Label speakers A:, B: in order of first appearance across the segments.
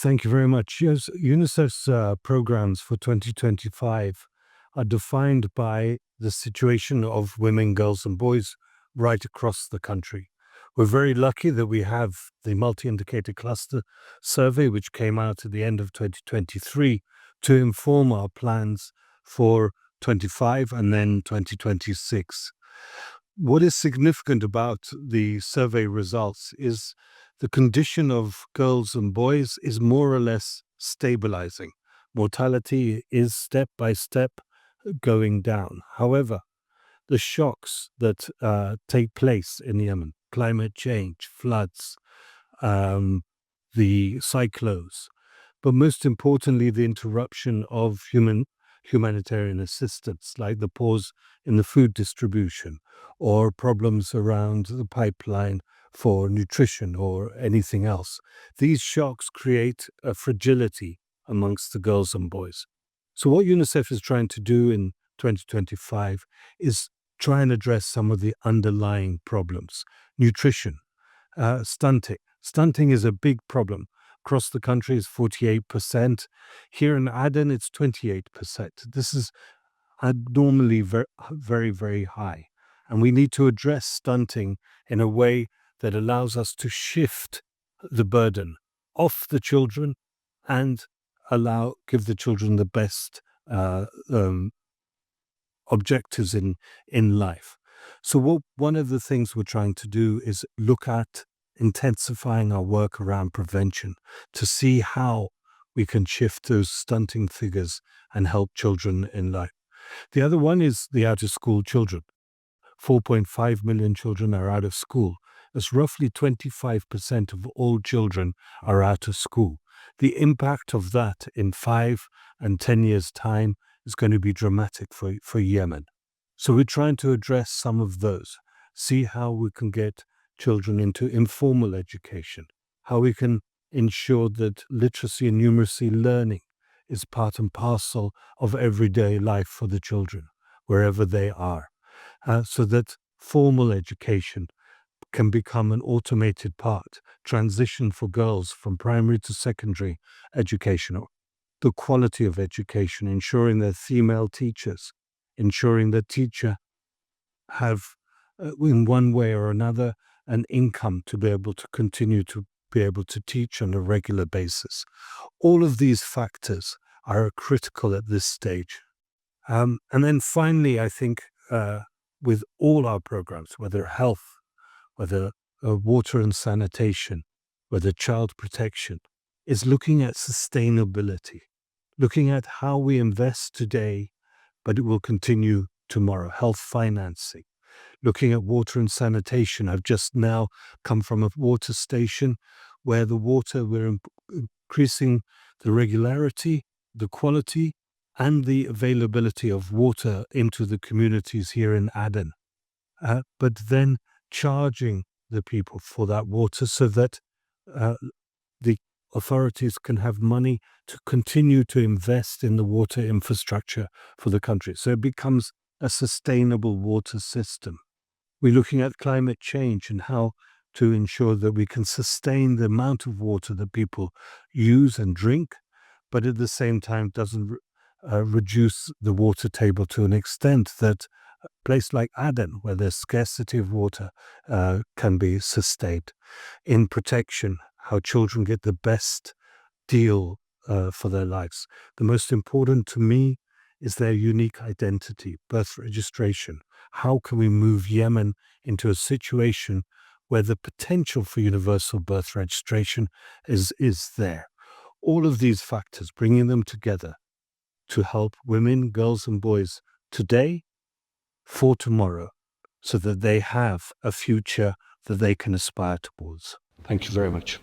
A: Thank you very much. Yes, UNICEF's programs for 2025 are defined by the situation of women, girls, and boys right across the country. We're very lucky that we have the multi-indicator cluster survey, which came out at the end of 2023 to inform our plans for 25 and then 2026. What is significant about the survey results is the condition of girls and boys is more or less stabilizing. Mortality is step by step going down. However, the shocks that take place in Yemen, climate change, floods, um, the cyclones, but most importantly, the interruption of humanitarian assistance, like the pause in the food distribution or problems around the pipeline for nutrition or anything else. These shocks create a fragility amongst the girls and boys. So what UNICEF is trying to do in 2025 is try and address some of the underlying problems. Nutrition, stunting. Stunting is a big problem. Across the country is 48%. Here in Aden, it's 28%. This is abnormally very, very high. And we need to address stunting in a way that allows us to shift the burden off the children and give the children the best objectives in life. So one of the things we're trying to do is look at intensifying our work around prevention to see how we can shift those stunting figures and help children in life. The other one is the out-of-school children. 4.5 million children are out of school. That's roughly 25% of all children are out of school. The impact of that in 5 and 10 years' time is going to be dramatic for Yemen. So we're trying to address some of those, see how we can get children into informal education, how we can ensure that literacy and numeracy learning is part and parcel of everyday life for the children, wherever they are, so that formal education can become an automated part, transition for girls from primary to secondary education, the quality of education, ensuring that female teachers, ensuring that teachers have, in one way or another, an income to be able to continue to be able to teach on a regular basis. All of these factors are critical at this stage. And then finally, I think with all our programs, whether health, whether water and sanitation, whether child protection, is looking at sustainability, looking at how we invest today, but it will continue tomorrow. Health financing, looking at water and sanitation. I've just now come from a water station where the water, we're increasing the regularity, the quality, and the availability of water into the communities here in Aden. But then charging the people for that water so that the authorities can have money to continue to invest in the water infrastructure for the country. So it becomes a sustainable water system. We're looking at climate change and how to ensure that we can sustain the amount of water that people use and drink, but at the same time doesn't reduce the water table to an extent that a place like Aden, where there's scarcity of water, can be sustained. In protection, how children get the best deal for their lives. The most important to me is their unique identity, birth registration. How can we move Yemen into a situation where the potential for universal birth registration is there? All of these factors, bringing them together to help women, girls, and boys today for tomorrow, so that they have a future that they can aspire towards. Thank you very much.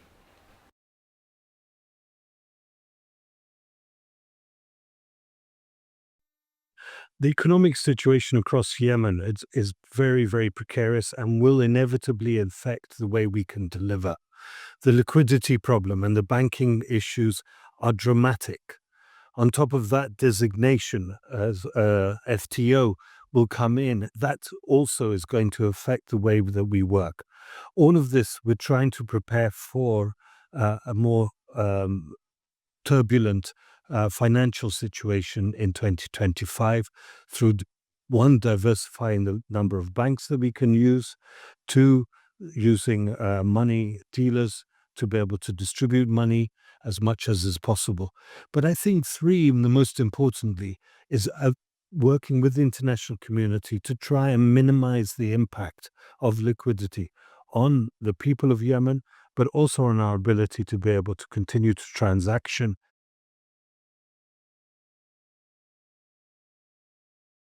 A: The economic situation across Yemen is very, very precarious and will inevitably affect the way we can deliver. The liquidity problem and the banking issues are dramatic. On top of that, designation as FTO will come in. That also is going to affect the way that we work. All of this, we're trying to prepare for a more turbulent financial situation in 2025 through one, diversifying the number of banks that we can use, two, using money dealers to be able to distribute money as much as is possible. But I think three, and the most importantly, is working with the international community to try and minimize the impact of liquidity on the people of Yemen, but also on our ability to be able to continue to transaction